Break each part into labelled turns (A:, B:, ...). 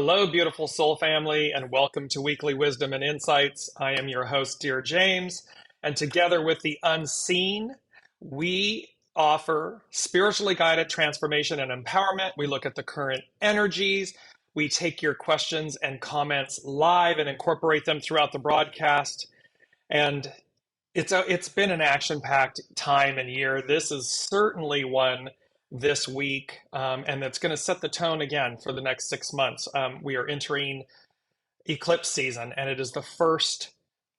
A: Hello, beautiful soul family, and welcome to Weekly Wisdom and Insights. I am your host, Dearjames, and together with the unseen, we offer spiritually guided transformation and empowerment. We look at the current energies. We take your questions and comments live and incorporate them throughout the broadcast. And it's been an action-packed time and year. This is certainly one this week, and it's going to set the tone again for the next 6 months. We are entering eclipse season, and it is the first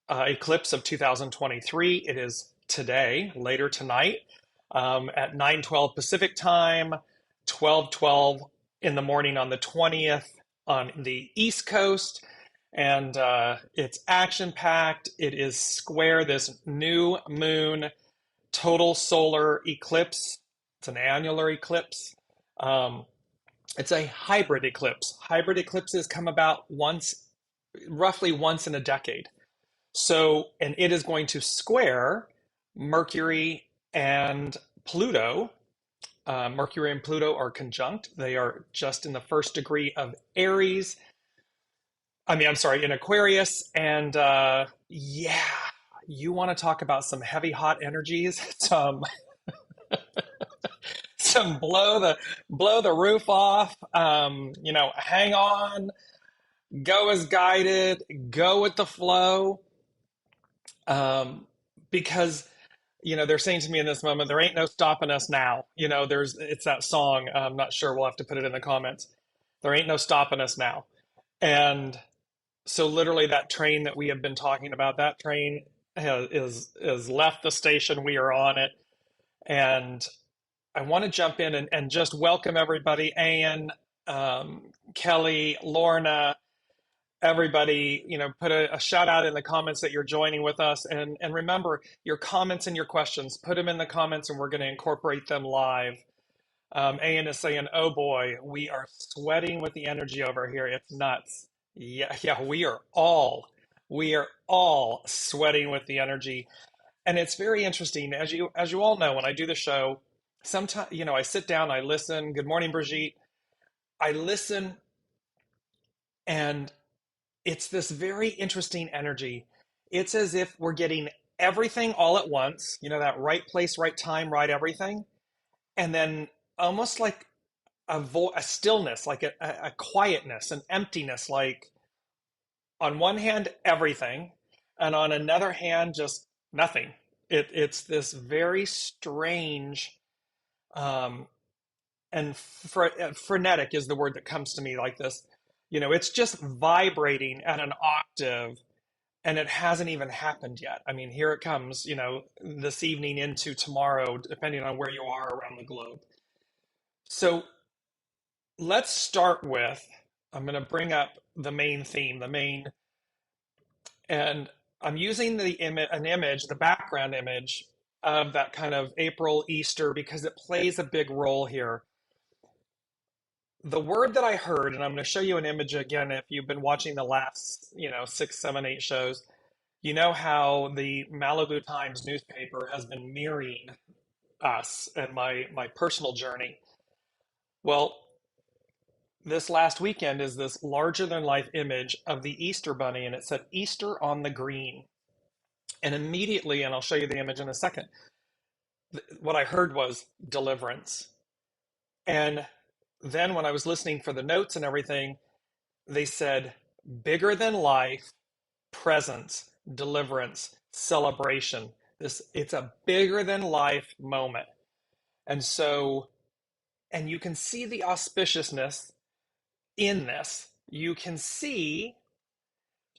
A: eclipse of 2023. It is today, later tonight, at 9:12 Pacific time, 12:12 in the morning on the 20th on the East Coast. And it's action packed. It is square this new moon total solar eclipse. It's an annular eclipse. It's a hybrid eclipse. Hybrid eclipses come about roughly once in a decade. So, and it is going to square Mercury and Pluto. Mercury and Pluto are conjunct. They are just in the first degree of Aries. In Aquarius. And yeah, you want to talk about some heavy, hot energies, some blow the roof off, hang on, go as guided, go with the flow. Because, they're saying to me in this moment, there ain't no stopping us now. It's that song. I'm not sure. We'll have to put it in the comments. There ain't no stopping us now. And so literally that train that we have been talking about, that train is left the station. We are on it. And I want to jump in and just welcome everybody. Anne, Kelly, Lorna, everybody, put a shout out in the comments that you're joining with us. And remember, your comments and your questions, put them in the comments and we're going to incorporate them live. Anne is saying, oh boy, we are sweating with the energy over here. It's nuts. Yeah, we are all sweating with the energy. And it's very interesting. As you all know, when I do the show, sometimes, I sit down, I listen. Good morning, Brigitte. I listen, and it's this very interesting energy. It's as if we're getting everything all at once, that right place, right time, right everything. And then almost like a stillness, like a quietness, an emptiness, like on one hand, everything, and on another hand, just nothing. It's this very strange, and frenetic is the word that comes to me like this. It's just vibrating at an octave, and it hasn't even happened yet. I mean, here it comes, this evening into tomorrow, depending on where you are around the globe. So let's start with, I'm going to bring up the main theme, and I'm using an image, the background image of that kind of April Easter, because it plays a big role here. The word that I heard, and I'm going to show you an image again if you've been watching the last, 6, 7, 8 shows, you know how the Malibu Times newspaper has been mirroring us and my personal journey. Well, this last weekend is this larger than life image of the Easter bunny, and it said Easter on the green. And immediately, and I'll show you the image in a second, what I heard was deliverance. And then when I was listening for the notes and everything, they said bigger than life, presence, deliverance, celebration. It's a bigger than life moment. And so, and you can see the auspiciousness in this. You can see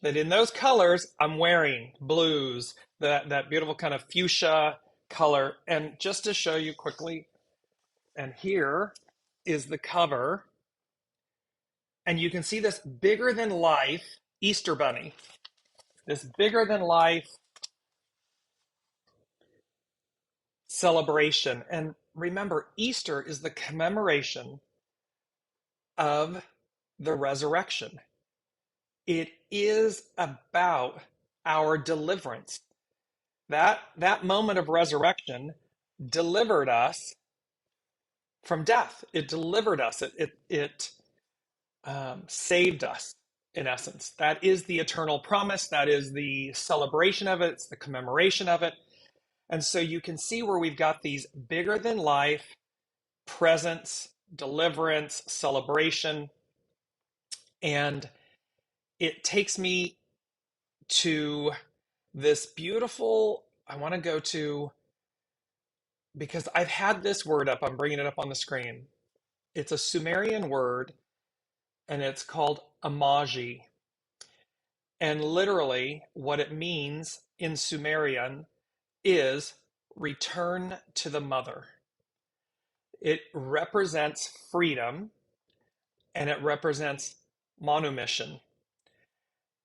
A: that in those colors, I'm wearing blues, that beautiful kind of fuchsia color. And just to show you quickly, and here is the cover. And you can see this bigger than life Easter bunny, this bigger than life celebration. And remember, Easter is the commemoration of the resurrection. It is about our deliverance. That moment of resurrection delivered us from death. It delivered us. It saved us, in essence. That is the eternal promise. That is the celebration of it. It's the commemoration of it. And so you can see where we've got these bigger than life presence, deliverance, celebration. And it takes me to this beautiful, I want to go to, because I've had this word up, I'm bringing it up on the screen. It's a Sumerian word, and it's called amaji. And literally, what it means in Sumerian is return to the mother. It represents freedom, and it represents manumission.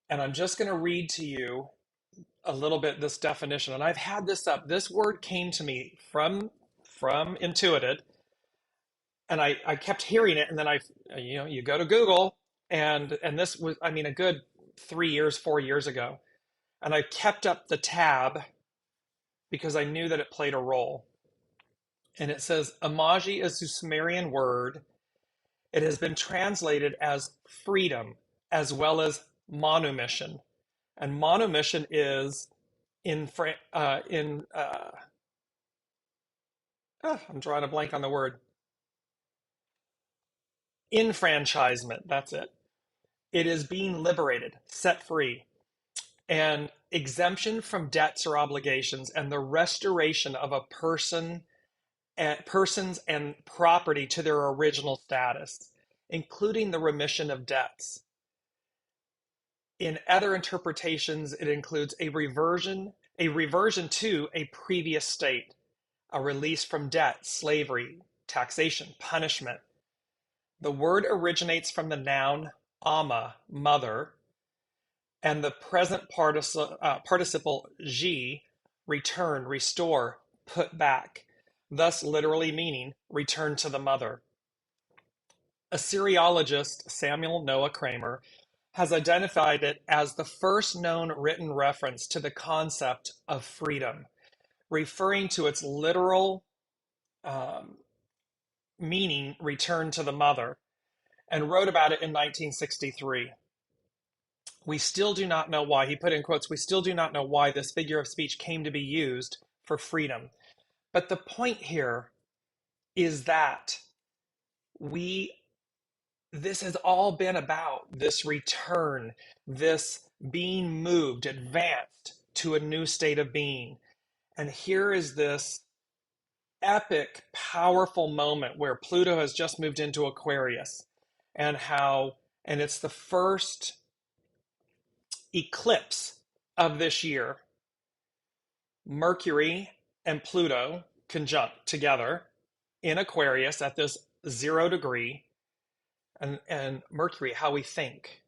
A: And I'm just going to read to you a little bit this definition. And I've had this up. This word came to me from Intuited, and I kept hearing it. And then you go to Google, and this was, I mean, a good 3 years, 4 years ago. And I kept up the tab because I knew that it played a role. And it says, Amaji is a Sumerian word. It has been translated as freedom as well as manumission. And manumission is I'm drawing a blank on the word. Enfranchisement, that's it. It is being liberated, set free, and exemption from debts or obligations, and the restoration of a persons and property to their original status, including the remission of debts. In other interpretations, it includes a reversion to a previous state, a release from debt, slavery, taxation, punishment. The word originates from the noun ama, mother, and the present participle ji, return, restore, put back, thus literally meaning return to the mother. Assyriologist Samuel Noah Kramer has identified it as the first known written reference to the concept of freedom, referring to its literal meaning, return to the mother, and wrote about it in 1963. We still do not know why, he put in quotes, we still do not know why this figure of speech came to be used for freedom. But the point here is that this has all been about this return, this being moved, advanced to a new state of being. And here is this epic, powerful moment where Pluto has just moved into Aquarius, and it's the first eclipse of this year. Mercury and Pluto conjunct together in Aquarius at this 0 degree. And Mercury, how we think,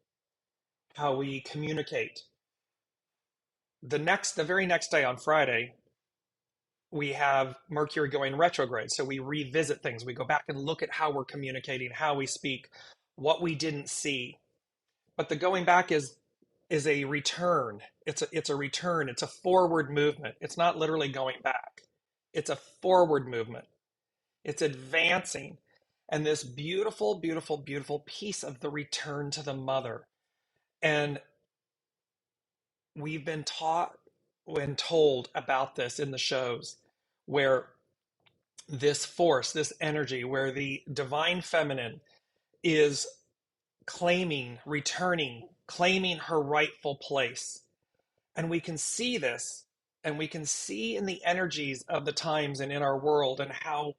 A: how we communicate. The very next day on Friday, we have Mercury going retrograde. So we revisit things. We go back and look at how we're communicating, how we speak, what we didn't see. But the going back is a return. It's a return. It's a forward movement. It's not literally going back. It's a forward movement. It's advancing. And this beautiful, beautiful, beautiful piece of the return to the mother. And we've been taught and told about this in the shows, where this force, this energy, where the divine feminine is returning, claiming her rightful place. And we can see this, and we can see in the energies of the times and in our world, and how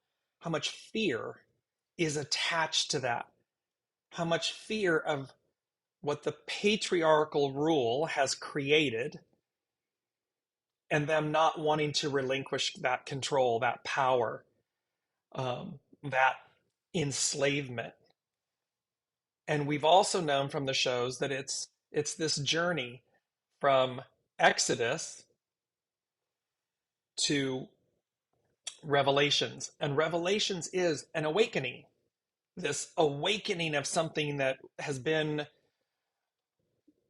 A: much fear is attached to that. How much fear of what the patriarchal rule has created, and them not wanting to relinquish that control, that power, that enslavement. And we've also known from the shows that it's this journey from Exodus to Revelations. And Revelations is an awakening, this awakening of something that has been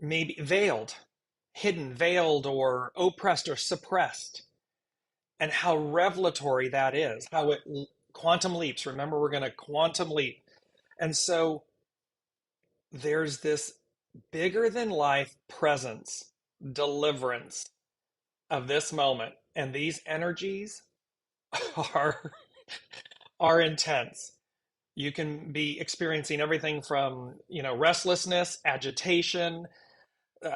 A: maybe hidden, veiled, or oppressed or suppressed. And how revelatory that is, how it quantum leaps. Remember, we're going to quantum leap. And so there's this bigger than life presence, deliverance of this moment. And these energies are are intense. You can be experiencing everything from, restlessness, agitation,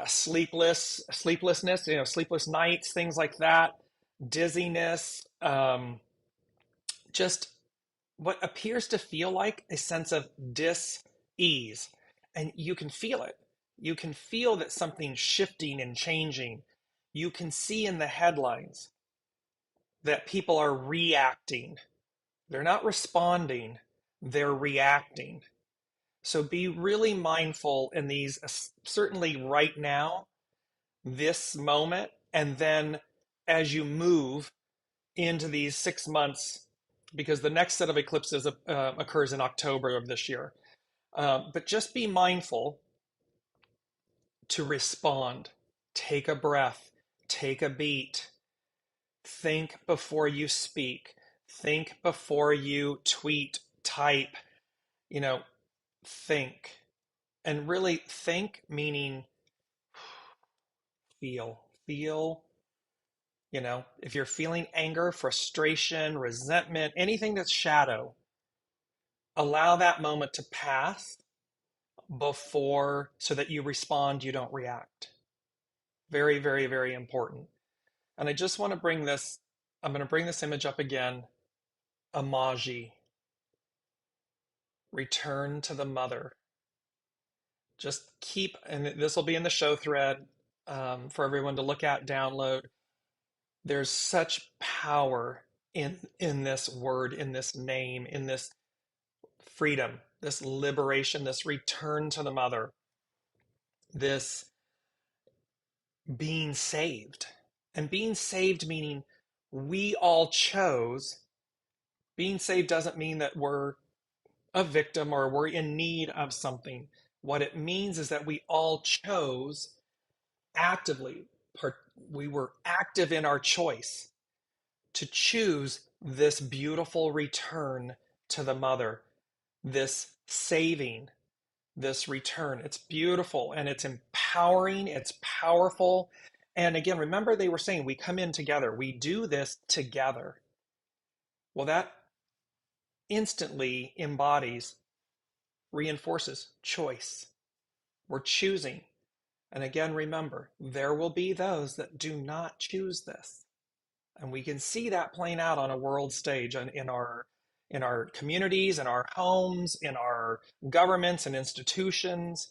A: sleeplessness, sleepless nights, things like that, dizziness, just what appears to feel like a sense of dis-ease. And you can feel it. You can feel that something's shifting and changing. You can see in the headlines that people are reacting. They're not responding, they're reacting. So be really mindful in these, certainly right now, this moment, and then as you move into these 6 months, because the next set of eclipses occurs in October of this year. But just be mindful to respond. Take a breath, take a beat, think before you speak, think before you tweet, type, you know, think. And really think, meaning feel, if you're feeling anger, frustration, resentment, anything that's shadow, allow that moment to pass before, so that you respond, you don't react. Very, very, very important. And I just want to bring this, I'm going to bring this image up again. Amaji, return to the mother. Just keep, and this will be in the show thread for everyone to look at, download. There's such power in this word, in this name, in this freedom, this liberation, this return to the mother, this being saved. And being saved meaning we all chose. Being saved doesn't mean that we're a victim or we're in need of something. What it means is that we all chose actively, we were active in our choice to choose this beautiful return to the mother, this saving, this return. It's beautiful and it's empowering, it's powerful. And again, remember they were saying we come in together, we do this together. Well, that instantly embodies, reinforces choice. We're choosing. And again, remember, there will be those that do not choose this. And we can see that playing out on a world stage and in our communities, in our homes, in our governments and institutions,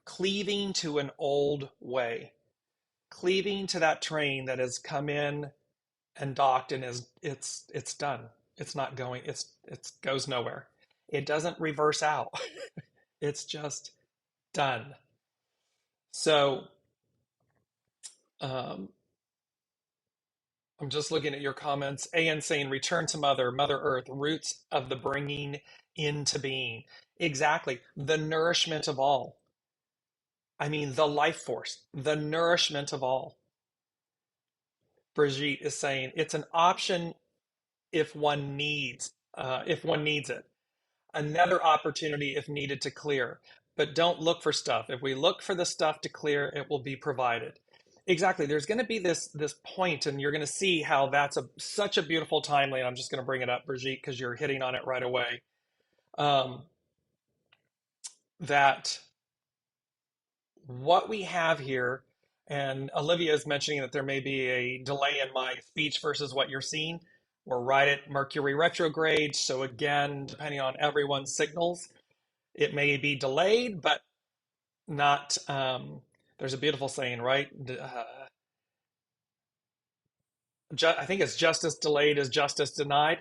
A: cleaving to an old way, cleaving to that train that has come in and docked and it's done. It's not going, it goes nowhere. It doesn't reverse out. It's just done. So um, I'm just looking at your comments. AN saying, return to Mother Earth, roots of the bringing into being. Exactly. The nourishment of all. I mean, the life force, the nourishment of all. Brigitte is saying, it's an option if one needs it. Another opportunity if needed to clear. But don't look for stuff. If we look for the stuff to clear, it will be provided. Exactly. There's going to be this point, and you're going to see how that's such a beautiful timeline. I'm just going to bring it up, Brigitte, because you're hitting on it right away. Um, that what we have here, and Olivia is mentioning that there may be a delay in my speech versus what you're seeing. We're right at Mercury retrograde. So again, depending on everyone's signals, it may be delayed, but not. There's a beautiful saying, right? I think it's justice delayed is justice denied.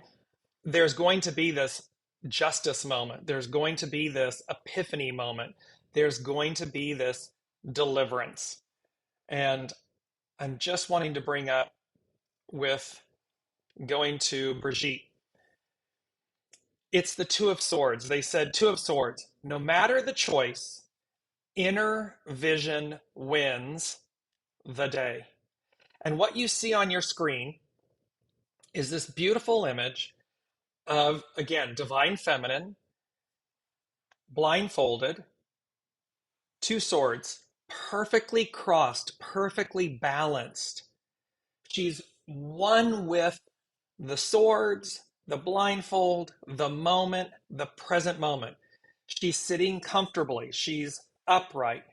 A: There's going to be this justice moment. There's going to be this epiphany moment. There's going to be this deliverance. And I'm just wanting to bring up with going to Brigitte. It's the Two of Swords. They said, Two of Swords, no matter the choice, inner vision wins the day. And what you see on your screen is this beautiful image of, again, divine feminine, blindfolded, Two swords, perfectly crossed, perfectly balanced. She's one with the swords, the blindfold, the moment, the present moment. She's sitting comfortably. She's upright.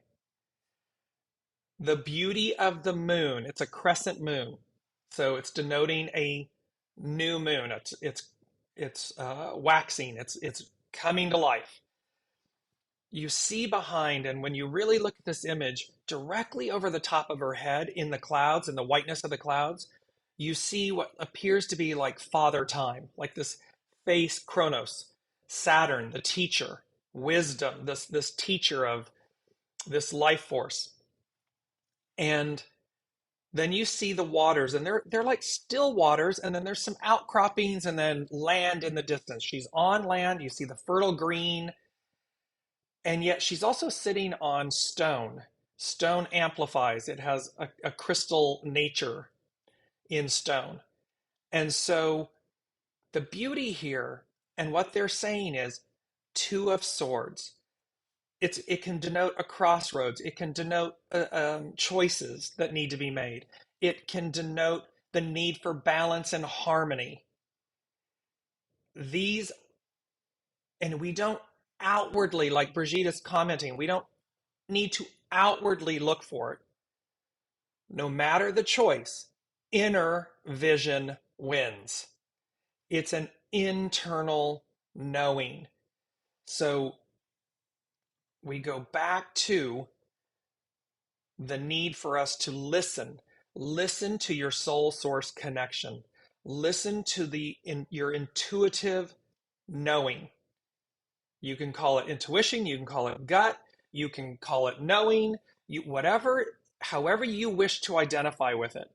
A: The beauty of the moon, it's a crescent moon. So it's denoting a new moon. It's waxing. It's coming to life. You see behind, and when you really look at this image, directly over the top of her head in the clouds, in the whiteness of the clouds, you see what appears to be like Father Time, like this face Kronos, Saturn, the teacher, wisdom, this teacher of this life force. And then you see the waters, and they're like still waters, and then there's some outcroppings, and then land in the distance. She's on land. You see the fertile green, and yet she's also sitting on stone. Stone amplifies. It has a crystal nature in stone. And so the beauty here, and what they're saying is two of swords. It can denote a crossroads. It can denote choices that need to be made. It can denote the need for balance and harmony. These, and we don't outwardly, like Brigitte's commenting, we don't need to outwardly look for it. No matter the choice, inner vision wins. It's an internal knowing. So we go back to the need for us to listen. Listen to your soul source connection. Listen to your intuitive knowing. You can call it intuition, you can call it gut, you can call it knowing, however you wish to identify with it.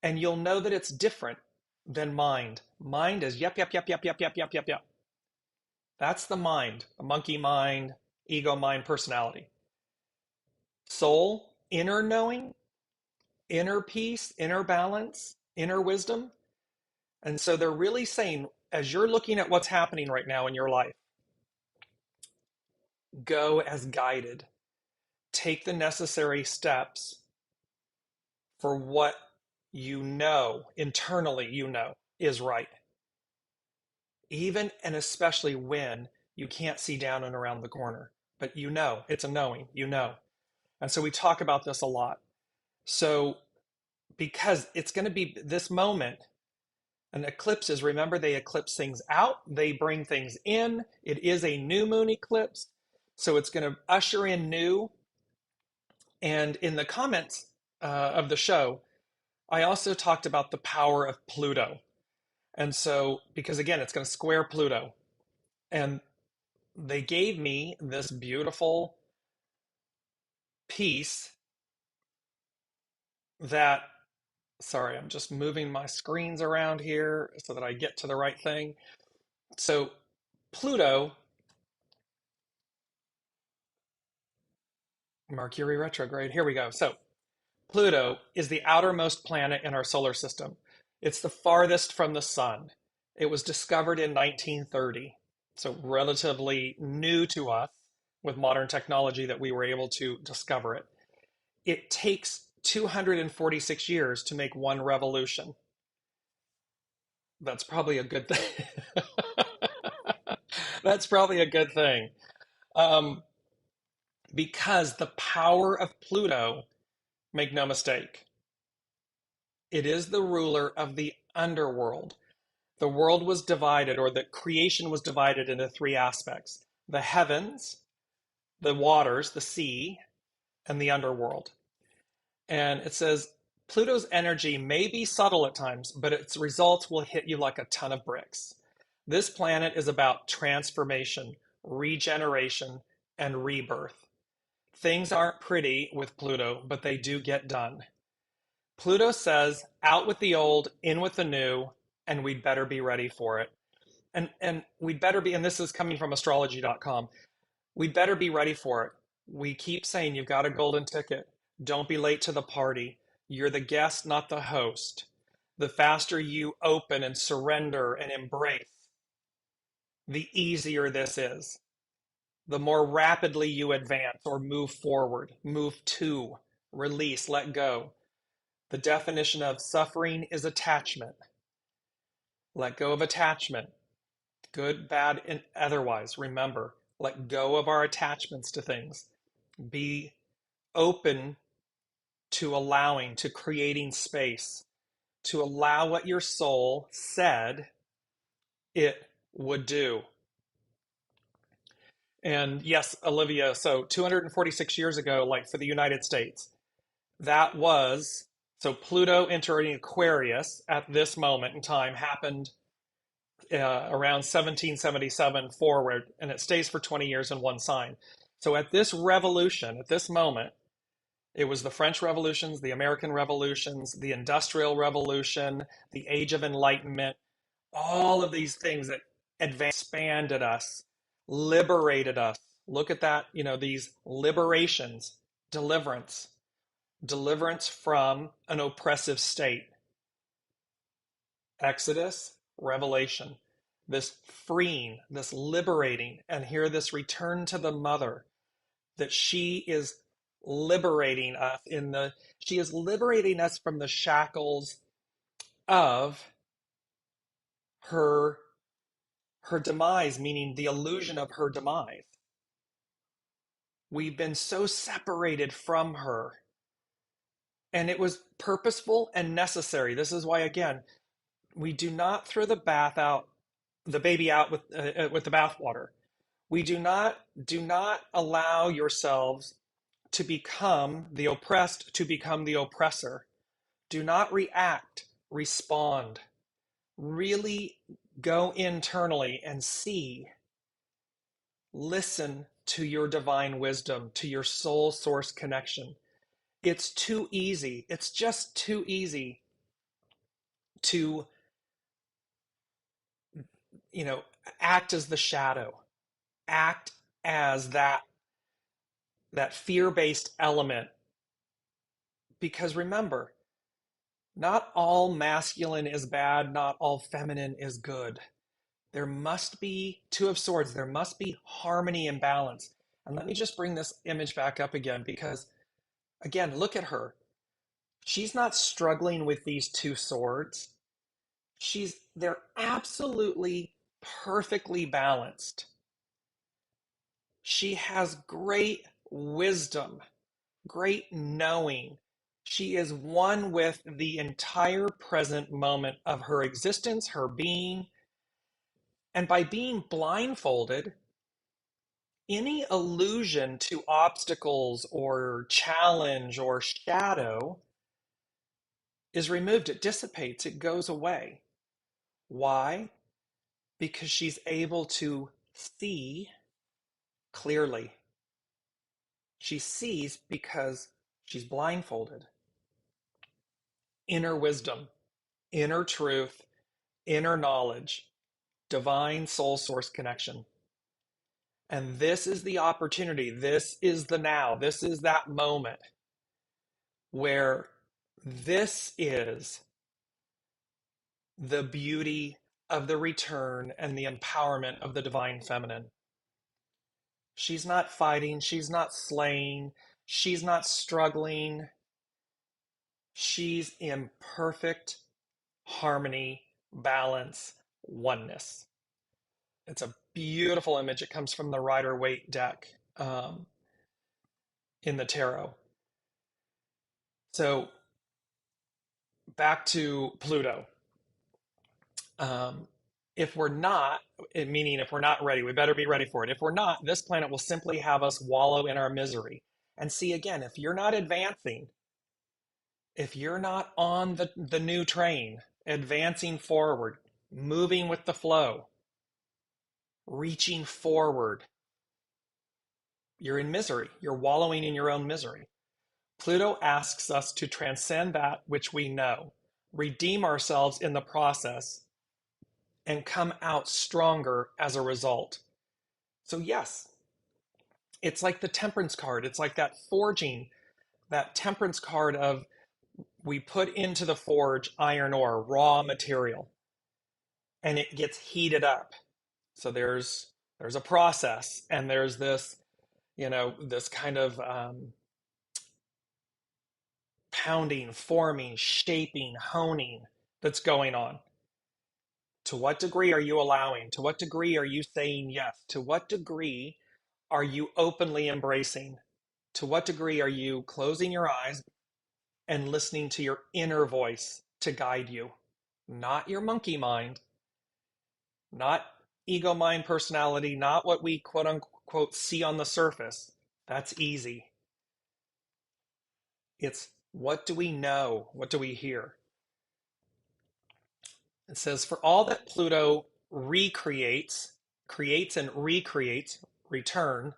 A: And you'll know that it's different than mind. Mind is yep, yep, yep, yep, yep, yep, yep, yep, yep. That's the mind, the monkey mind, ego mind, personality. Soul, inner knowing, inner peace, inner balance, inner wisdom. And so they're really saying, as you're looking at what's happening right now in your life, go as guided. Take the necessary steps for what you know, internally you know, is right. Even and especially when you can't see down and around the corner, but you know, it's a knowing, you know. And so we talk about this a lot. So because it's going to be this moment, and eclipses, remember, they eclipse things out, they bring things in. It is a new moon eclipse, so it's going to usher in new. And in the comments of the show, I also talked about the power of Pluto. And so, because again, it's going to square Pluto. And they gave me this beautiful piece that, sorry, I'm just moving my screens around here so that I get to the right thing. So, Pluto, Mercury retrograde, here we go. So, Pluto is the outermost planet in our solar system. It's the farthest from the sun. It was discovered in 1930, so relatively new to us with modern technology that we were able to discover it. It takes 246 years to make one revolution. That's probably a good thing. That's probably a good thing. Um, because the power of Pluto, make no mistake, it is the ruler of the underworld. The world was divided, or the creation was divided into three aspects: the heavens, the waters, the sea, and the underworld. And it says Pluto's energy may be subtle at times, but its results will hit you like a ton of bricks. This planet is about transformation, regeneration, and rebirth. Things aren't pretty with Pluto, but they do get done. Pluto says, out with the old, in with the new, and we'd better be ready for it. And we'd better be, and this is coming from astrology.com, we'd better be ready for it. We keep saying you've got a golden ticket. Don't be late to the party. You're the guest, not the host. The faster you open and surrender and embrace, the easier this is. the more rapidly you advance or move forward, move to, release, let go. The definition of suffering is attachment. Let go of attachment, good, bad, and otherwise. Remember, let go of our attachments to things. Be open to allowing, to creating space, to allow what your soul said it would do. And yes, Olivia, so 246 years ago, like for the United States, that was, so Pluto entering Aquarius at this moment in time happened around 1777 forward, and it stays for 20 years in one sign. So at this revolution, at this moment, it was the French revolutions, the American revolutions, the Industrial Revolution, the Age of Enlightenment, all of these things that advanced, expanded us, liberated us. Look at that, these liberations, deliverance, deliverance from an oppressive state. Exodus, Revelation, this freeing, this liberating, and here this return to the mother, that she is liberating us she is liberating us from the shackles of her demise, meaning the illusion of her demise. We've been so separated from her, and it was purposeful and necessary. This is why, again, we do not throw the baby out with the bathwater. We do not allow yourselves to become the oppressed, to become the oppressor. Do not react, respond. Really go internally and see, listen to your divine wisdom, to your soul source connection. It's too easy. It's just too easy to, act as the shadow, act as that fear-based element. Because remember, not all masculine is bad, not all feminine is good. There must be two of swords. There must be harmony and balance. And let me just bring this image back up again, because again, look at her. She's not struggling with these two swords. They're absolutely perfectly balanced. She has great wisdom, great knowing. She is one with the entire present moment of her existence, her being. And by being blindfolded, any allusion to obstacles or challenge or shadow is removed. It dissipates, it goes away. Why? Because she's able to see clearly. She sees because she's blindfolded. Inner wisdom, inner truth, inner knowledge, divine soul source connection. And this is the opportunity. This is the now. This is that moment where this is the beauty of the return and the empowerment of the divine feminine. She's not fighting. She's not slaying. She's not struggling. She's in perfect harmony, balance, oneness. It's a beautiful image. It comes from the Rider-Waite deck in the tarot. So back to Pluto. If we're not, meaning if we're not ready, we better be ready for it. If we're not, this planet will simply have us wallow in our misery. And see, again, if you're not advancing, if you're not on the new train, advancing forward, moving with the flow, reaching forward, you're in misery. You're wallowing in your own misery. Pluto asks us to transcend that which we know, redeem ourselves in the process, and come out stronger as a result. So yes, it's like the temperance card. It's like that forging, that temperance card of we put into the forge iron ore, raw material, and it gets heated up. So there's There's a process, and there's this, this kind of pounding, forming, shaping, honing that's going on. To what degree are you allowing? To what degree are you saying yes? To what degree are you openly embracing? To what degree are you closing your eyes and listening to your inner voice to guide you? Not your monkey mind, not ego mind personality, not what we quote unquote see on the surface. That's easy. It's what do we know? What do we hear? It says, for all that Pluto recreates, creates and recreates, return,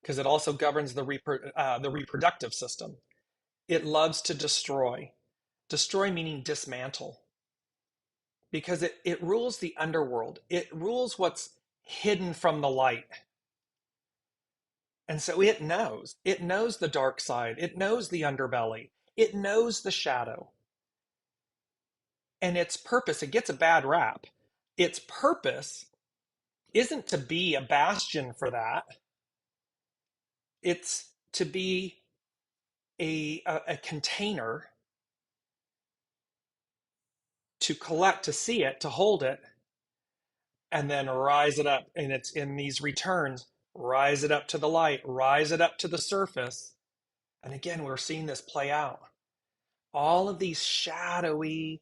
A: because it also governs the reproductive system. It loves to destroy. Destroy meaning dismantle, because it rules the underworld. It rules what's hidden from the light. And so it knows. It knows the dark side. It knows the underbelly. It knows the shadow. And its purpose, it gets a bad rap. Its purpose isn't to be a bastion for that. It's to be a container to collect, to see it, to hold it, and then rise it up. And it's in these returns, rise it up to the light, rise it up to the surface. And again, we're seeing this play out. All of these shadowy,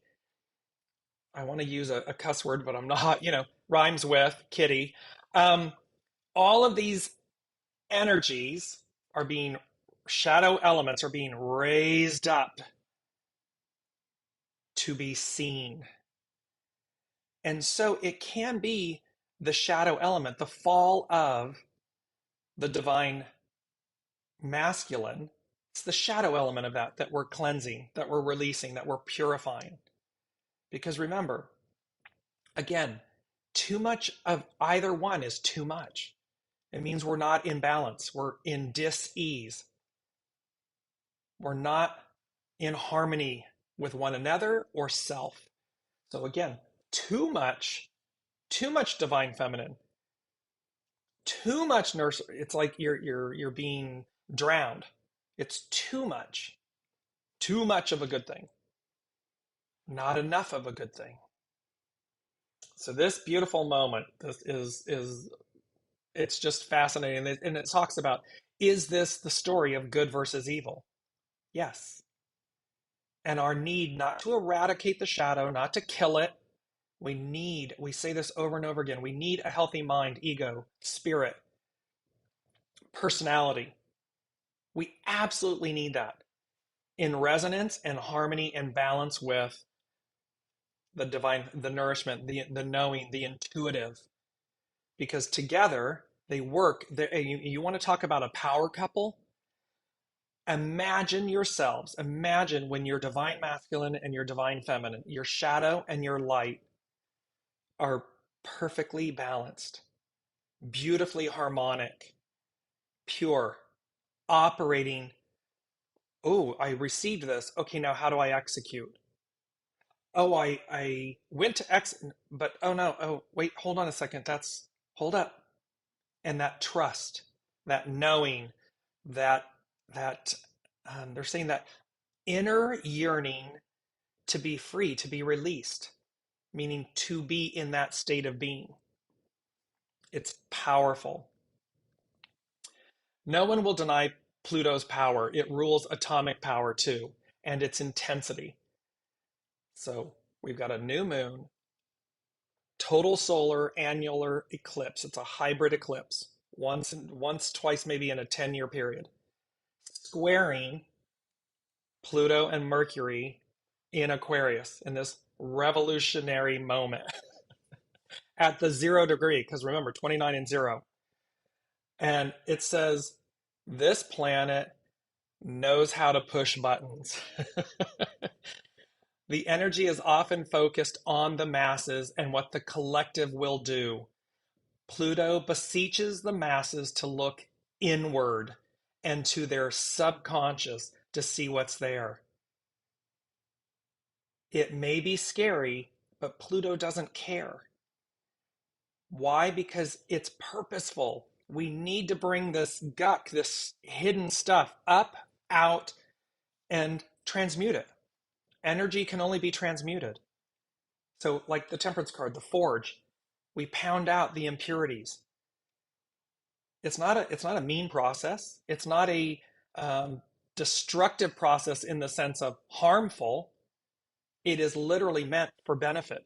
A: I want to use a cuss word, but I'm not, rhymes with kitty. Um, all of these energies are being, shadow elements are being raised up to be seen. And so it can be the shadow element, the fall of the divine masculine. It's the shadow element of that we're cleansing, that we're releasing, that we're purifying. Because remember, again, too much of either one is too much. It means we're not in balance. We're in dis-ease. We're not in harmony with one another or self. So again, too much divine feminine, too much nurse. It's like you're being drowned. It's too much of a good thing, not enough of a good thing. So this beautiful moment, this is it's just fascinating, and it talks about, is this the story of good versus evil? Yes. And our need not to eradicate the shadow, not to kill it. We say this over and over again, we need a healthy mind, ego, spirit, personality. We absolutely need that in resonance and harmony and balance with the divine, the nourishment, the knowing, the intuitive, because together they work. You want to talk about a power couple? Imagine yourselves, imagine when your divine masculine and your divine feminine, your shadow and your light are perfectly balanced, beautifully harmonic, pure, operating. Oh, I received this. Okay, now how do I execute? Oh, I went to X, but oh no, oh wait, hold on a second. Hold up. And that trust, that knowing, that that they're saying that inner yearning to be free, to be released, meaning to be in that state of being. It's powerful. No one will deny Pluto's power. It rules atomic power too, and its intensity. So we've got a new moon, total solar annular eclipse. It's a hybrid eclipse, twice, maybe in a 10-year period, squaring Pluto and Mercury in Aquarius in this revolutionary moment at the 0 degree, because remember, 29 and 0. And it says this planet knows how to push buttons. The energy is often focused on the masses and what the collective will do. Pluto beseeches the masses to look inward and to their subconscious to see what's there. It may be scary, but Pluto doesn't care. Why? Because it's purposeful. We need to bring this guck, this hidden stuff up, out, and transmute it. Energy can only be transmuted. So, like the Temperance card, the Forge, we pound out the impurities. It's not a mean process. It's not a destructive process in the sense of harmful. It is literally meant for benefit.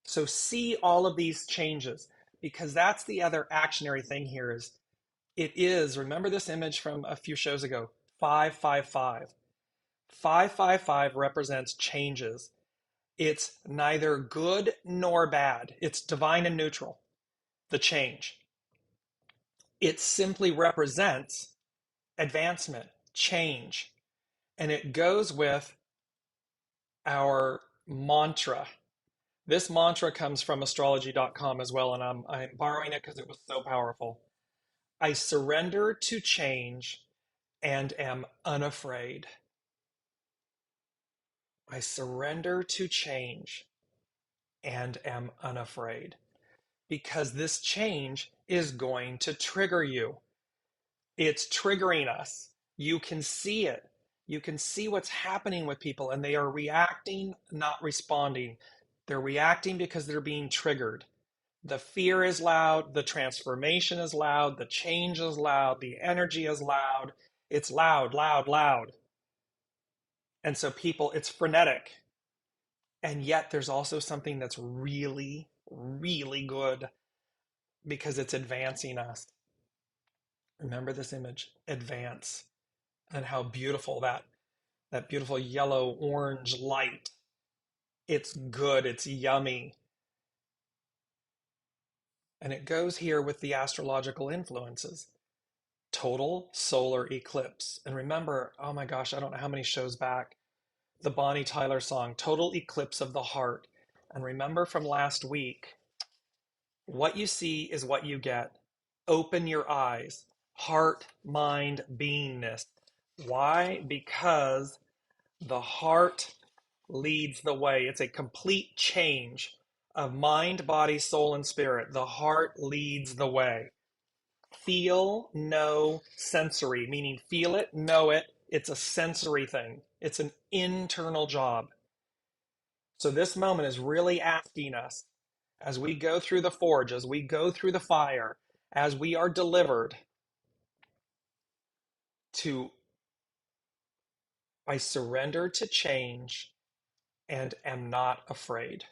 A: So see all of these changes, because that's the other actionary thing here is it is, remember this image from a few shows ago, 555. 555 represents changes. It's neither good nor bad. It's divine and neutral, the change. It simply represents advancement, change, and it goes with our mantra. This mantra comes from astrology.com as well, and I'm borrowing it because it was so powerful. I surrender to change and am unafraid. I surrender to change and am unafraid, because this change is going to trigger you. It's triggering us. You can see it. You can see what's happening with people, and they are reacting, not responding. They're reacting because they're being triggered. The fear is loud, the transformation is loud, the change is loud, the energy is loud. It's loud, loud, loud. And so people, it's frenetic. And yet there's also something that's really, really good because it's advancing us. Remember this image, advance, and how beautiful that beautiful yellow orange light. It's good, it's yummy. And it goes here with the astrological influences. Total solar eclipse. And remember, oh my gosh, I don't know how many shows back, the Bonnie Tyler song, Total Eclipse of the Heart. And remember from last week, what you see is what you get. Open your eyes. Heart, mind, beingness. Why? Because the heart leads the way. It's a complete change of mind, body, soul, and spirit. The heart leads the way. Feel, know, sensory, meaning feel it, know it. It's a sensory thing. It's an internal job. So this moment is really asking us, as we go through the forge, as we go through the fire, as we are delivered, to I surrender to change and am not afraid.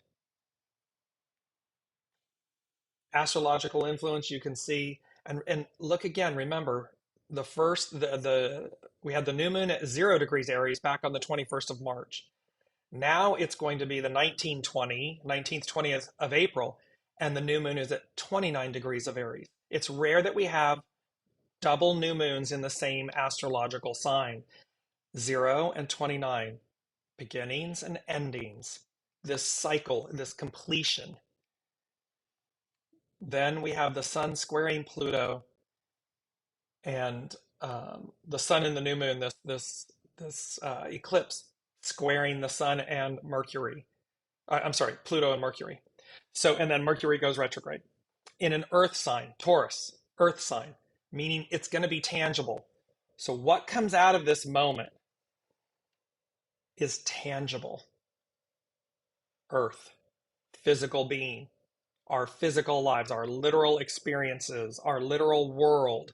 A: Astrological influence, you can see, and look again, remember, the we had the new moon at 0 degrees Aries back on the 21st of March. Now it's going to be the 19th, 20th of April, and the new moon is at 29 degrees of Aries. It's rare that we have double new moons in the same astrological sign. 0 and 29, beginnings and endings, this cycle, this completion. Then we have the sun squaring Pluto, and the sun and the new moon, this eclipse squaring the sun and Mercury. I'm sorry, Pluto and Mercury. So, and then Mercury goes retrograde in an earth sign, Taurus, earth sign, meaning it's going to be tangible. So what comes out of this moment is tangible. Earth, physical being, our physical lives, our literal experiences, our literal world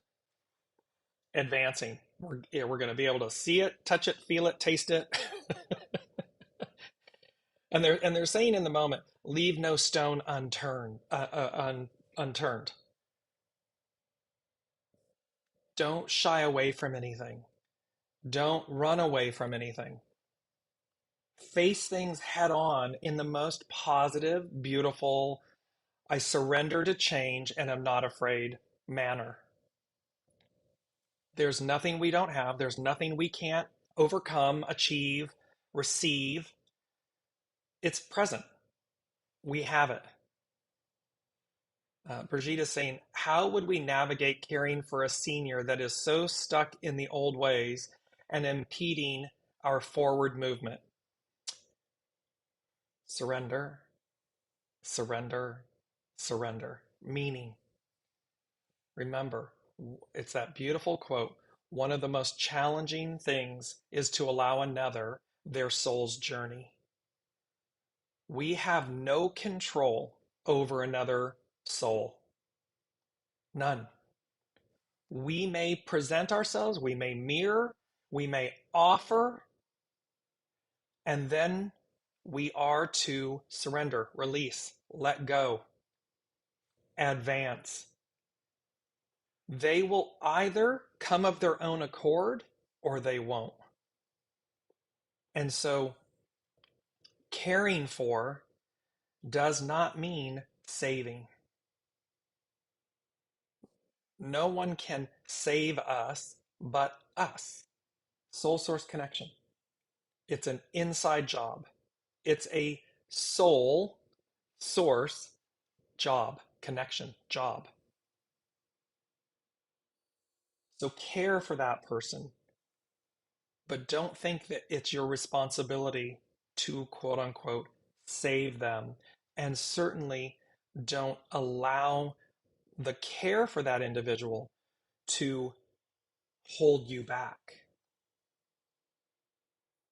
A: advancing. We're going to be able to see it, touch it, feel it, taste it. And they're saying in the moment, leave no stone unturned. Don't shy away from anything. Don't run away from anything. Face things head on in the most positive, beautiful, I surrender to change and am not afraid manner. There's nothing we don't have. There's nothing we can't overcome, achieve, receive. It's present. We have it. Brigitte is saying, how would we navigate caring for a senior that is so stuck in the old ways and impeding our forward movement? Surrender, surrender, surrender. Meaning, remember, it's that beautiful quote, one of the most challenging things is to allow another their soul's journey. We have no control over another soul. None. We may present ourselves, we may mirror, we may offer, and then we are to surrender, release, let go, advance. They will either come of their own accord or they won't. And so caring for does not mean saving. No one can save us but us. Soul source connection. It's an inside job. It's a soul source job, connection, job. So care for that person, but don't think that it's your responsibility to quote unquote save them. And certainly don't allow the care for that individual to hold you back.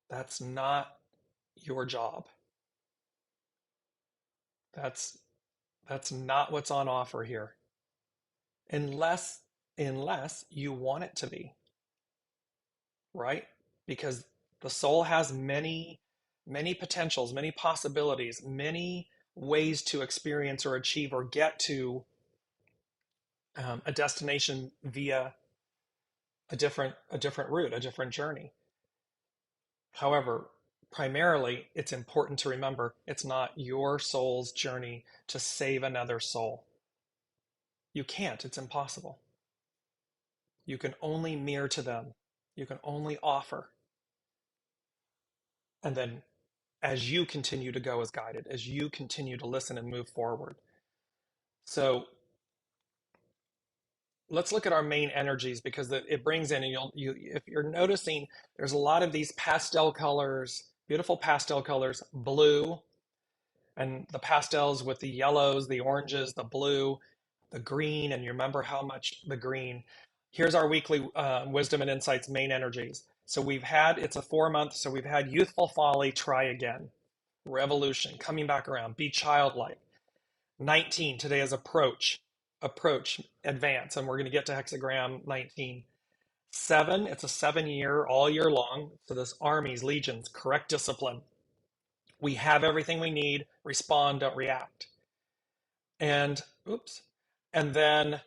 A: That's not your job. That's not what's on offer here. Unless you want it to be, right? Because the soul has many potentials, many possibilities, many ways to experience or achieve or get to a destination via a different route, a different journey. However, primarily, it's important to remember it's not your soul's journey to save another soul. You can't, it's impossible. You can only mirror to them. You can only offer. And then as you continue to go as guided, as you continue to listen and move forward. So let's look at our main energies because it brings in, and if you're noticing, there's a lot of these pastel colors, beautiful pastel colors, blue, and the pastels with the yellows, the oranges, the blue, the green, and you remember how much the green. Here's our weekly Wisdom and Insights main energies. So it's a 4-month, so we've had youthful folly, try again, revolution, coming back around, be childlike. 19, today is approach, advance, and we're going to get to hexagram 19. 7, it's a 7-year, all year long. So this armies, legions, correct discipline. We have everything we need, respond, don't react. And, and then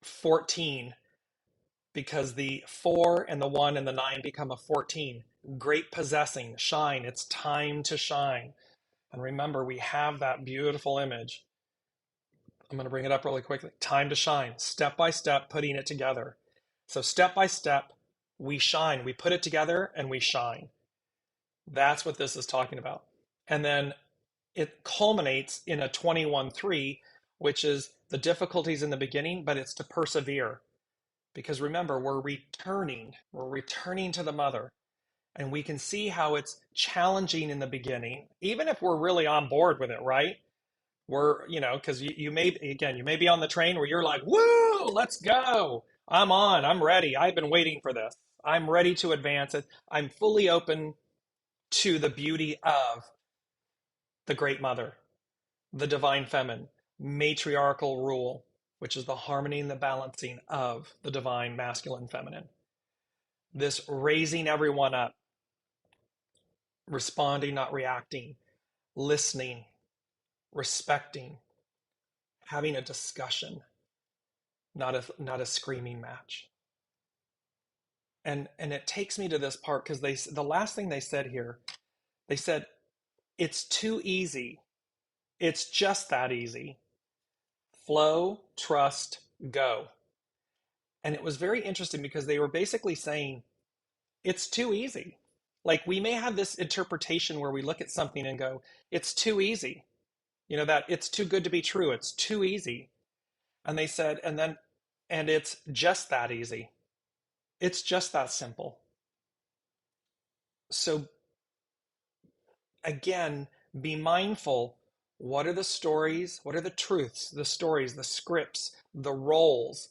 A: 14, because the 4 and the 1 and the 9 become a 14. Great possessing, shine, it's time to shine. And remember, we have that beautiful image. I'm going to bring it up really quickly. Time to shine, step by step, putting it together. So step by step, we shine. We put it together and we shine. That's what this is talking about. And then it culminates in a 21-3, which is the difficulties in the beginning, but it's to persevere. Because remember, we're returning to the mother. And we can see how it's challenging in the beginning, even if we're really on board with it, right? Because you may be on the train where you're like, woo, let's go. I'm ready. I've been waiting for this. I'm ready to advance it. I'm fully open to the beauty of the Great Mother, the Divine Feminine, matriarchal rule, which is the harmony and the balancing of the Divine Masculine Feminine. This raising everyone up, responding, not reacting, listening, respecting, having a discussion, not a screaming match. And it takes me to this part because the last thing they said here, they said, it's too easy. It's just that easy. Flow, trust, go. And it was very interesting because they were basically saying, it's too easy. Like we may have this interpretation where we look at something and go, it's too easy. That it's too good to be true. It's too easy. And they said, and it's just that easy. It's just that simple. So again, be mindful What are the stories? What are the truths, the stories, the scripts, the roles,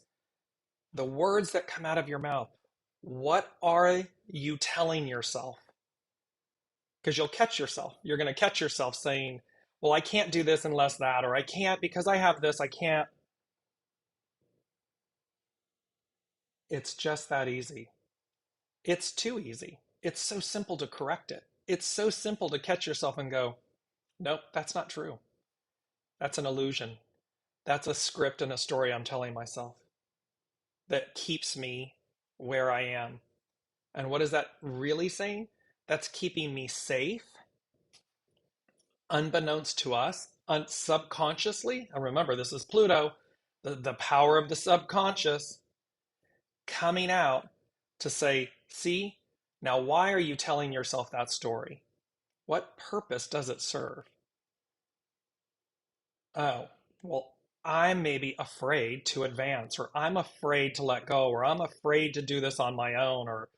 A: the words that come out of your mouth? What are you telling yourself? Because you'll catch yourself. You're going to catch yourself saying, well, I can't do this unless that, or I can't because I have this, I can't. It's just that easy. It's too easy. It's so simple to correct it. It's so simple to catch yourself and go, nope, that's not true. That's an illusion. That's a script and a story I'm telling myself that keeps me where I am. And what is that really saying? That's keeping me safe, unbeknownst to us, subconsciously. And remember, this is Pluto, the power of the subconscious coming out to say, see, now why are you telling yourself that story? What purpose does it serve? Oh, well, I'm maybe afraid to advance, or I'm afraid to let go, or I'm afraid to do this on my own, or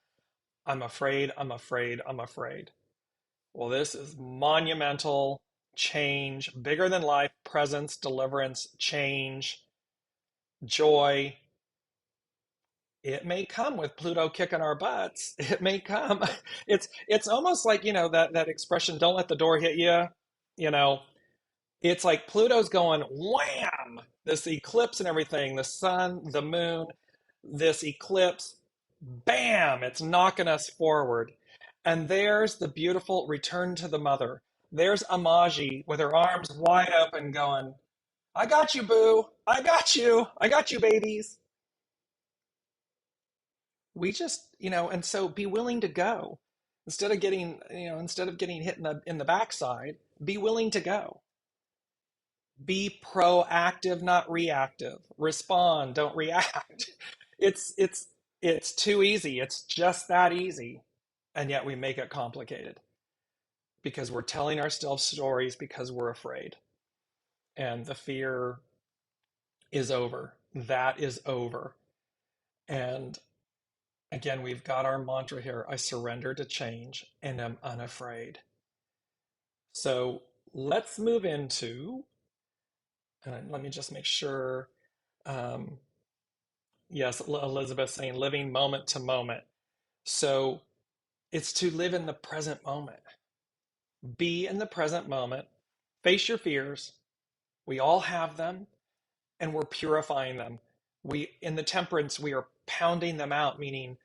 A: I'm afraid, I'm afraid, I'm afraid. Well, this is monumental change, bigger than life, presence, deliverance, change, joy. It may come with Pluto kicking our butts. It may come. It's almost like, that expression, don't let the door hit you. You know, it's like Pluto's going wham, this eclipse and everything, the sun, the moon, this eclipse, bam, it's knocking us forward. And there's the beautiful return to the mother. There's Amaji with her arms wide open going, I got you, boo. I got you. I got you, babies. We just, and so be willing to go. Instead of getting hit in the backside, be willing to go. Be proactive, not reactive. Respond, don't react. It's too easy. It's just that easy. And yet we make it complicated because we're telling ourselves stories because we're afraid. And the fear is over. That is over. And again, we've got our mantra here. I surrender to change and am unafraid. So let's move into, and let me just make sure. Um, yes, Elizabeth saying living moment to moment. So it's to live in the present moment. Be in the present moment. Face your fears. We all have them, and we're purifying them. We in the temperance, we are pounding them out, meaning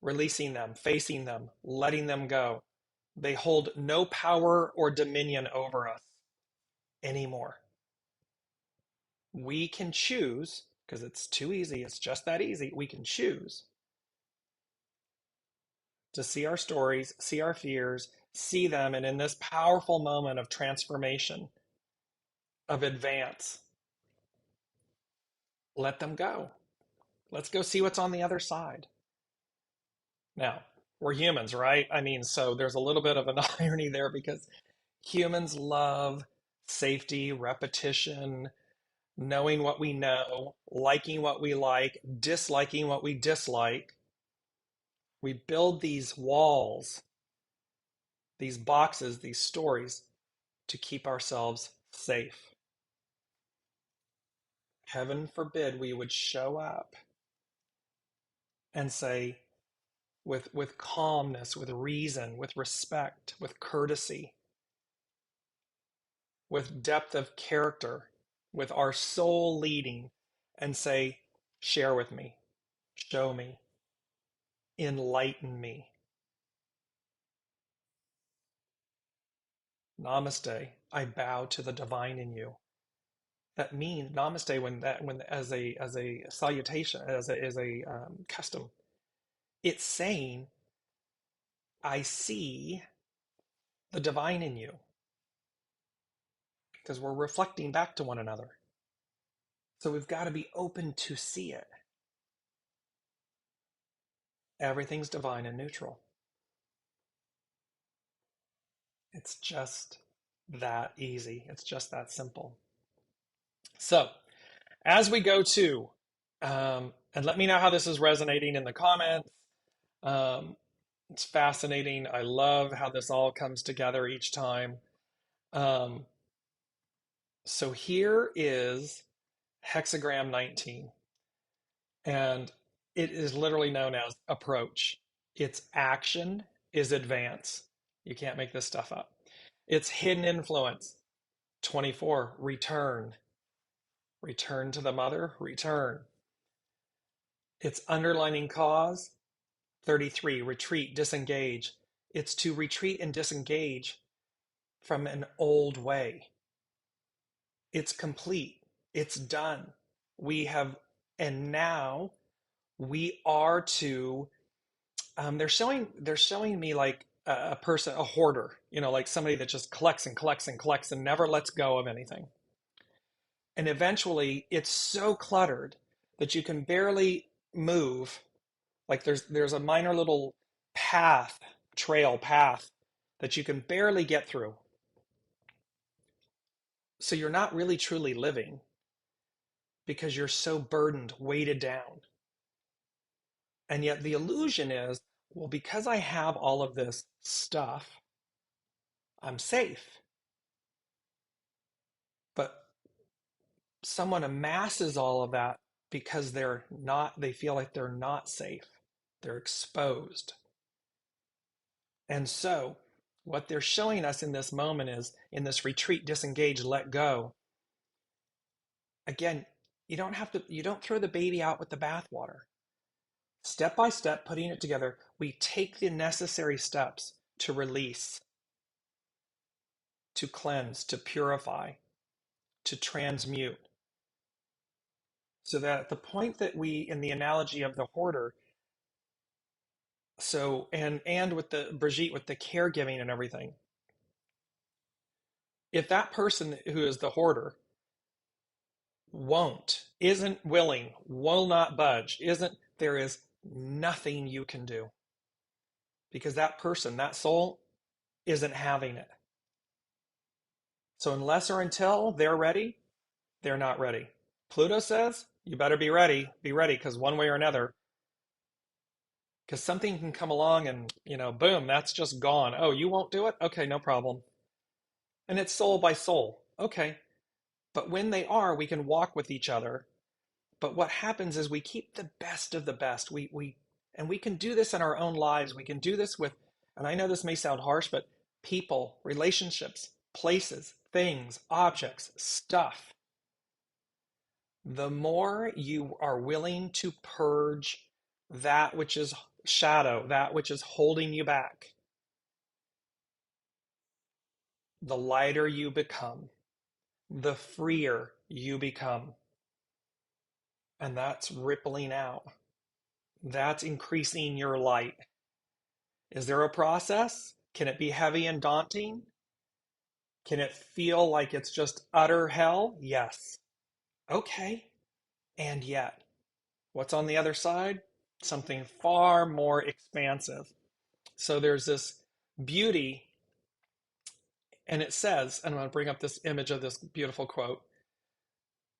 A: releasing them, facing them, letting them go. They hold no power or dominion over us anymore. We can choose, because it's too easy, it's just that easy. We can choose to see our stories, see our fears, see them, and in this powerful moment of transformation, of advance, let them go. Let's go see what's on the other side. Now, we're humans, right? I mean, so there's a little bit of an irony there because humans love safety, repetition, knowing what we know, liking what we like, disliking what we dislike. We build these walls, these boxes, these stories to keep ourselves safe. Heaven forbid we would show up and say, with calmness, with reason, with respect, with courtesy, with depth of character, with our soul leading, and say, share with me, show me, enlighten me. Namaste. I bow to the divine in you. That means namaste when as a salutation, as a custom. It's saying, I see the divine in you because we're reflecting back to one another. So we've got to be open to see it. Everything's divine and neutral. It's just that easy. It's just that simple. So as we go to, and let me know how this is resonating in the comments. Um, it's fascinating. I love how this all comes together each time. Um, So here is hexagram 19, and it is literally known as approach. Its action is advance. You can't make this stuff up. Its hidden influence, 24, return. Return to the mother, return. Its underlining cause, 33, retreat, disengage. It's to retreat and disengage from an old way. It's complete. It's done. We have, and now we are to, they're showing me like a person, a hoarder, like somebody that just collects and collects and collects and never lets go of anything. And eventually it's so cluttered that you can barely move. Like there's a minor little path, trail path that you can barely get through. So you're not really truly living because you're so burdened, weighted down. And yet the illusion is, well, because I have all of this stuff, I'm safe. But someone amasses all of that because they feel like they're not safe. They're exposed. And so what they're showing us in this moment is in this retreat, disengage, let go. Again, you don't throw the baby out with the bathwater. Step by step, putting it together, we take the necessary steps to release, to cleanse, to purify, to transmute. So that at the point that in the analogy of the hoarder, so and with the Brigitte, with the caregiving and everything, if that person who is the hoarder isn't willing, will not budge, there is nothing you can do because that person, that soul, isn't having it. So unless or until they're ready, they're not ready. Pluto says, you better be ready, because one way or another, because something can come along and, boom, that's just gone. Oh, you won't do it? Okay, no problem. And it's soul by soul. Okay. But when they are, we can walk with each other. But what happens is we keep the best of the best. And we can do this in our own lives. We can do this with, and I know this may sound harsh, but people, relationships, places, things, objects, stuff. The more you are willing to purge that which is shadow, that which is holding you back, the lighter you become, the freer you become. And that's rippling out. That's increasing your light. Is there a process? Can it be heavy and daunting? Can it feel like it's just utter hell? Yes. Okay. And yet, what's on the other side? Something far more expansive. So there's this beauty, and it says, and I'm going to bring up this image of this beautiful quote.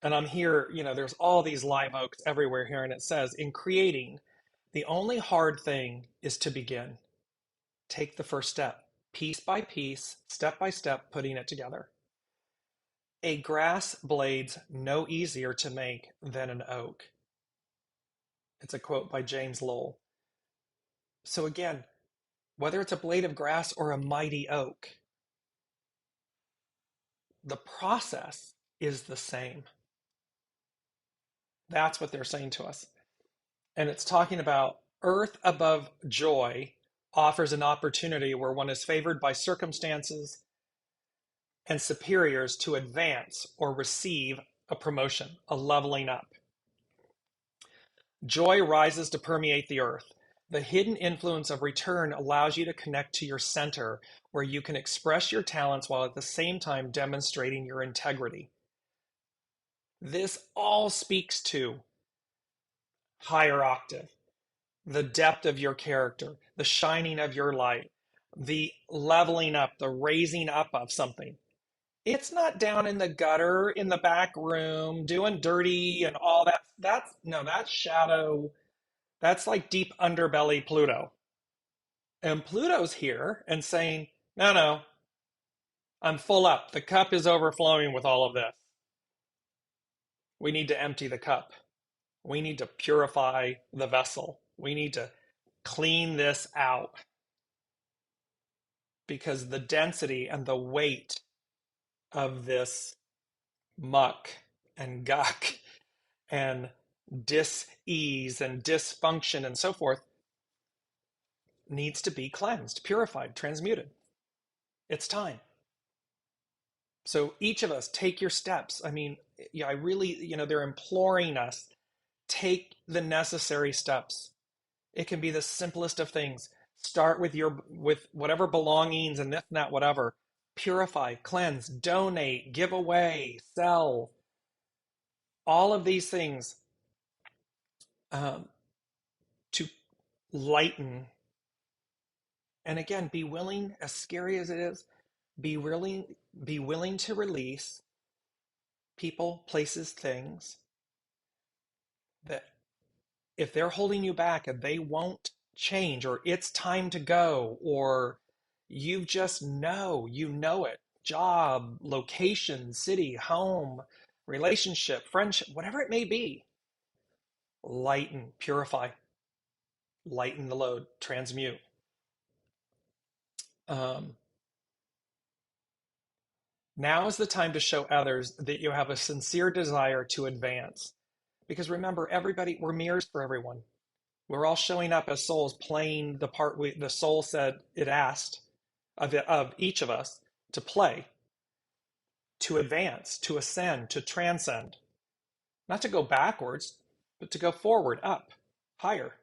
A: And I'm here, there's all these live oaks everywhere here, and it says, in creating, the only hard thing is to begin. Take the first step, piece by piece, step by step, putting it together. A grass blade's no easier to make than an oak. It's a quote by James Lowell. So again, whether it's a blade of grass or a mighty oak, the process is the same. That's what they're saying to us. And it's talking about earth above joy offers an opportunity where one is favored by circumstances and superiors to advance or receive a promotion, a leveling up. Joy rises to permeate the earth. The hidden influence of return allows you to connect to your center, where you can express your talents while at the same time demonstrating your integrity. This all speaks to higher octave, the depth of your character, the shining of your light, the leveling up, the raising up of something. It's not down in the gutter, in the back room, doing dirty and all that. That's shadow. That's like deep underbelly Pluto. And Pluto's here and saying, no, no, I'm full up. The cup is overflowing with all of this. We need to empty the cup. We need to purify the vessel. We need to clean this out because the density and the weight of this muck and guck and dis-ease and dysfunction and so forth needs to be cleansed, purified, transmuted. It's time. So each of us take your steps. I mean, yeah, I really, they're imploring us, take the necessary steps. It can be the simplest of things. Start with whatever belongings and this and that, whatever. Purify, cleanse, donate, give away, sell. All of these things um, to lighten. And again, be willing, as scary as it is, be willing to release people, places, things that if they're holding you back and they won't change, or it's time to go, or you know it. Job, location, city, home, relationship, friendship, whatever it may be. Lighten, purify, lighten the load, transmute. Um, Now is the time to show others that you have a sincere desire to advance. Because remember, everybody, we're mirrors for everyone. We're all showing up as souls playing the part the soul said it asked of each of us to play, to advance, to ascend, to transcend. Not to go backwards, but to go forward, up, higher.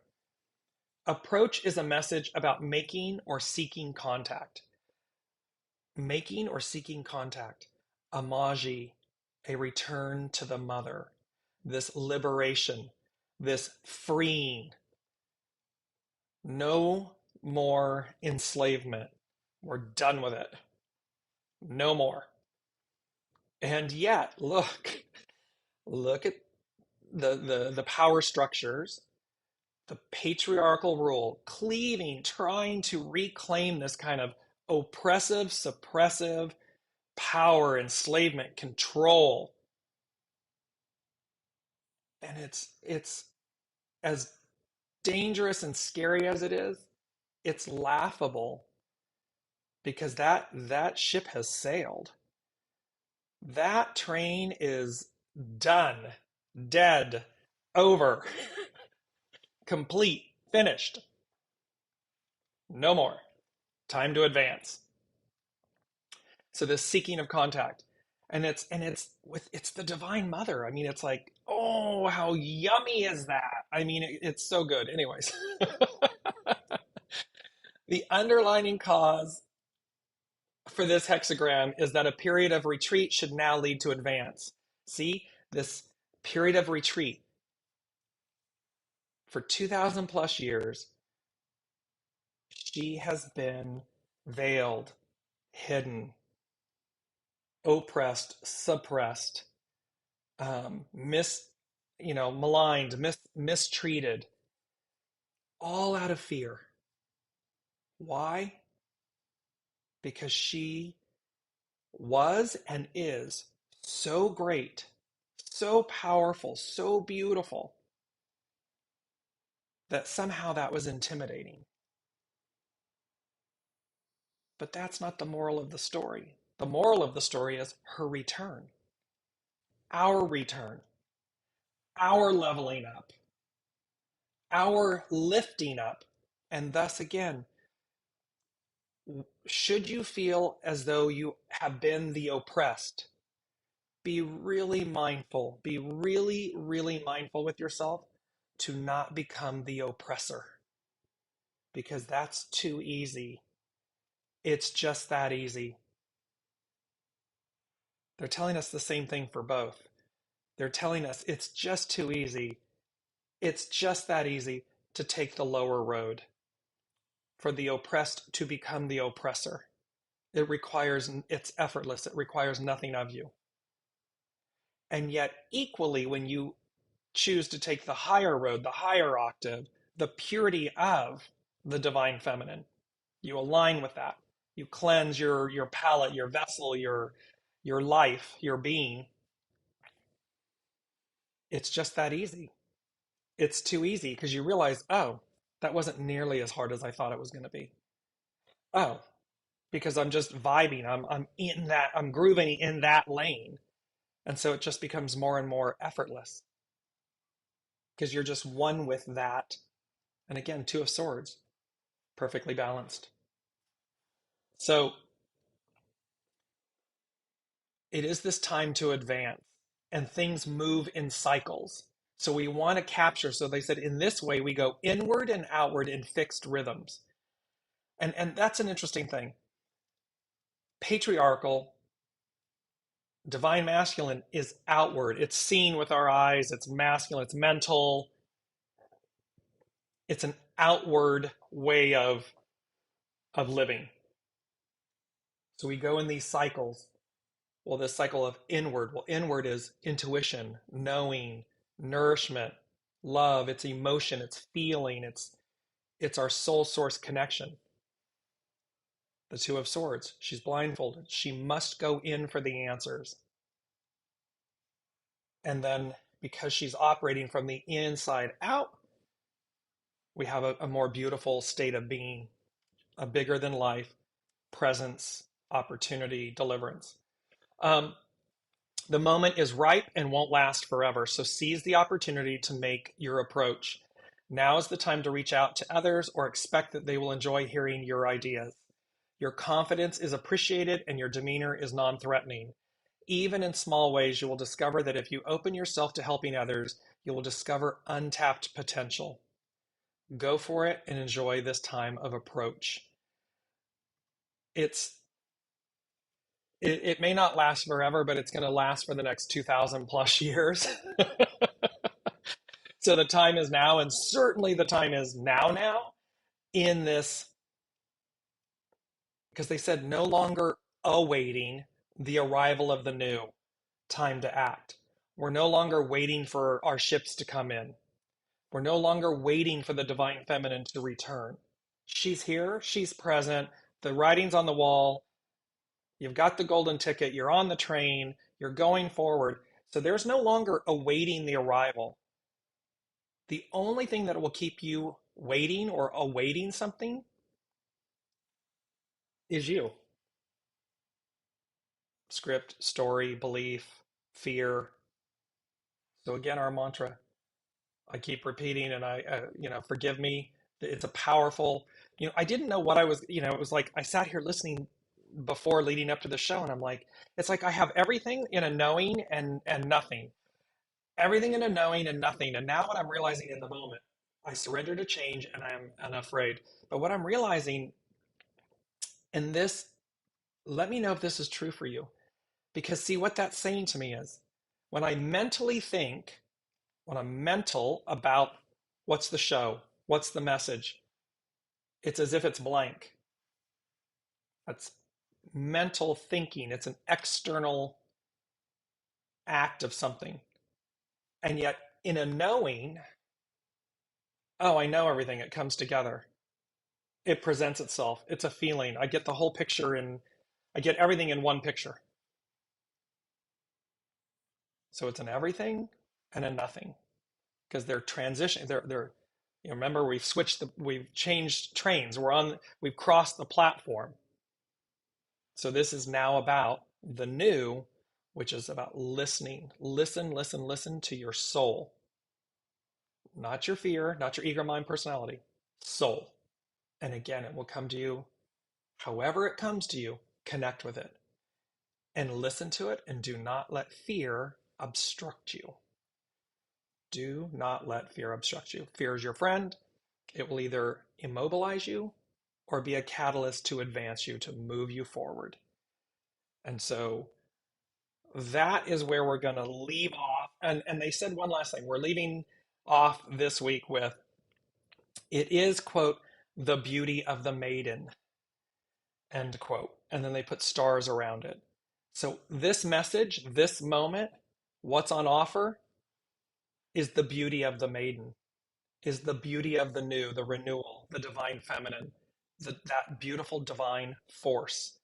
A: Approach is a message about making or seeking contact. Making or seeking contact. Amaji, a return to the mother. This liberation, this freeing. No more enslavement. We're done with it. No more. And yet, look at the power structures, the patriarchal rule, cleaving, trying to reclaim this kind of oppressive, suppressive power, enslavement, control. And it's as dangerous and scary as it is, it's laughable because that ship has sailed. That train is done, dead, over, complete, finished. No more. Time to advance. So this seeking of contact, it's the Divine Mother. I mean, it's like, oh, how yummy is that? I mean, it's so good. Anyways, the underlining cause for this hexagram is that a period of retreat should now lead to advance. See, this period of retreat for 2,000 plus years, she has been veiled, hidden, oppressed, suppressed, maligned, mistreated, all out of fear. Why? Because she was and is so great, so powerful, so beautiful, that somehow that was intimidating. But that's not the moral of the story. The moral of the story is her return, return, our leveling up, our lifting up. And thus, again, should you feel as though you have been the oppressed, be really mindful, be really, really mindful with yourself to not become the oppressor, because that's too easy. It's just that easy. They're telling us the same thing for both. They're telling us it's just too easy. It's just that easy to take the lower road, for the oppressed to become the oppressor. It's effortless. It requires nothing of you. And yet, equally, when you choose to take the higher road, the higher octave, the purity of the divine feminine, you align with that. You cleanse your palate, your vessel, your life, your being. It's just that easy. It's too easy because you realize, oh, that wasn't nearly as hard as I thought it was going to be. Oh, because I'm just vibing. I'm in that, I'm grooving in that lane. And so it just becomes more and more effortless because you're just one with that. And again, Two of Swords, perfectly balanced. So it is this time to advance and things move in cycles. So we want to capture. So they said in this way, we go inward and outward in fixed rhythms. And that's an interesting thing. Patriarchal, divine masculine is outward. It's seen with our eyes. It's masculine. It's mental. It's an outward way of living. So we go in these cycles. Well, this cycle of inward. Well, inward is intuition, knowing, nourishment, love. It's emotion. It's feeling. It's our soul source connection. The Two of Swords. She's blindfolded. She must go in for the answers. And then because she's operating from the inside out, we have a more beautiful state of being, a bigger than life presence, opportunity, deliverance. Um, the moment is ripe and won't last forever. So seize the opportunity to make your approach. Now is the time to reach out to others or expect that they will enjoy hearing your ideas. Your confidence is appreciated and your demeanor is non threatening. Even in small ways, you will discover that if you open yourself to helping others, you will discover untapped potential. Go for it and enjoy this time of approach. It's it may not last forever, but it's going to last for the next 2000 plus years. So the time is now, and certainly the time is now in this, because they said no longer awaiting the arrival of the new, time to act. We're no longer waiting for our ships to come in. We're no longer waiting for the divine feminine to return. She's here, she's present, the writing's on the wall, you've got the golden ticket, you're on the train, you're going forward. So there's no longer awaiting the arrival. The only thing that will keep you waiting or awaiting something is you. Script, story, belief, fear. So again, our mantra, I keep repeating, and forgive me. It's a powerful, I didn't know what I was, it was like I sat here listening before leading up to the show, and I'm like, it's like I have everything in a knowing and nothing, everything in a knowing and nothing. And now what I'm realizing in the moment, I surrender to change and I'm unafraid. But what I'm realizing in this, let me know if this is true for you. Because see what that's saying to me is when I mentally think, when I'm mental about what's the show, what's the message, it's as if it's blank. That's mental thinking. It's an external act of something. And yet, in a knowing, oh, I know everything, it comes together. It presents itself. It's a feeling. I get the whole picture and I get everything in one picture. So it's an everything and a nothing because they're transitioning. They're remember we've changed trains. We've crossed the platform. So this is now about the new, which is about listening. Listen to your soul. Not your fear, not your ego mind personality. Soul. And again, it will come to you however it comes to you, connect with it and listen to it and do not let fear obstruct you. Do not let fear obstruct you. Fear is your friend. It will either immobilize you or be a catalyst to advance you, to move you forward. And so that is where we're going to leave off. And they said one last thing. We're leaving off this week with it is, quote, the beauty of the maiden, end quote. And then they put stars around it. So this message, this moment, what's on offer is the beauty of the maiden, is the beauty of the new, the renewal, the divine feminine. that beautiful divine force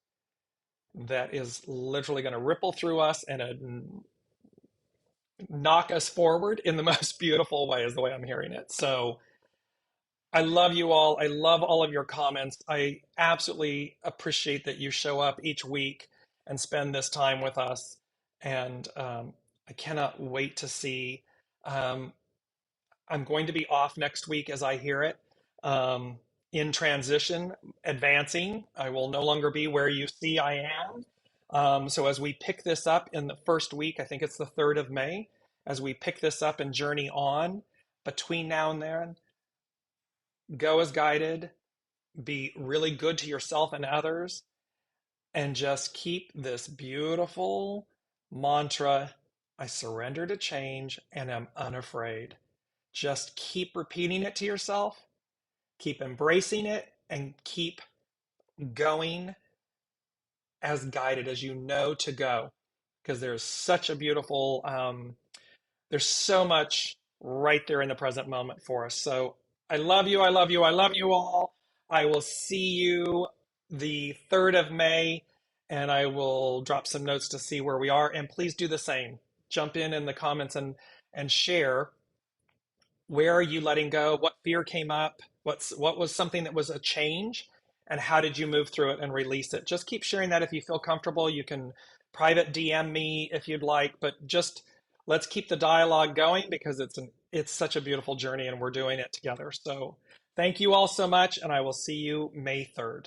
A: that is literally going to ripple through us and knock us forward in the most beautiful way, is the way I'm hearing it. So I love you all. I love all of your comments. I absolutely appreciate that you show up each week and spend this time with us. And I cannot wait to see. Um, I'm going to be off next week as I hear it. In transition, advancing. I will no longer be where you see I am. So as we pick this up in the first week, I think it's the 3rd of May, as we pick this up and journey on between now and then, go as guided, be really good to yourself and others, and just keep this beautiful mantra: I surrender to change and am unafraid. Just keep repeating it to yourself, keep embracing it, and keep going as guided as you know to go. Because there's such a beautiful, there's so much right there in the present moment for us. So I love you. I love you. I love you all. I will see you the 3rd of May, and I will drop some notes to see where we are. And please do the same. Jump in the comments and share. Where are you letting go? What fear came up? What was something that was a change? And how did you move through it and release it? Just keep sharing that if you feel comfortable. You can private DM me if you'd like, but just let's keep the dialogue going, because it's such a beautiful journey and we're doing it together. So thank you all so much, and I will see you May 3rd.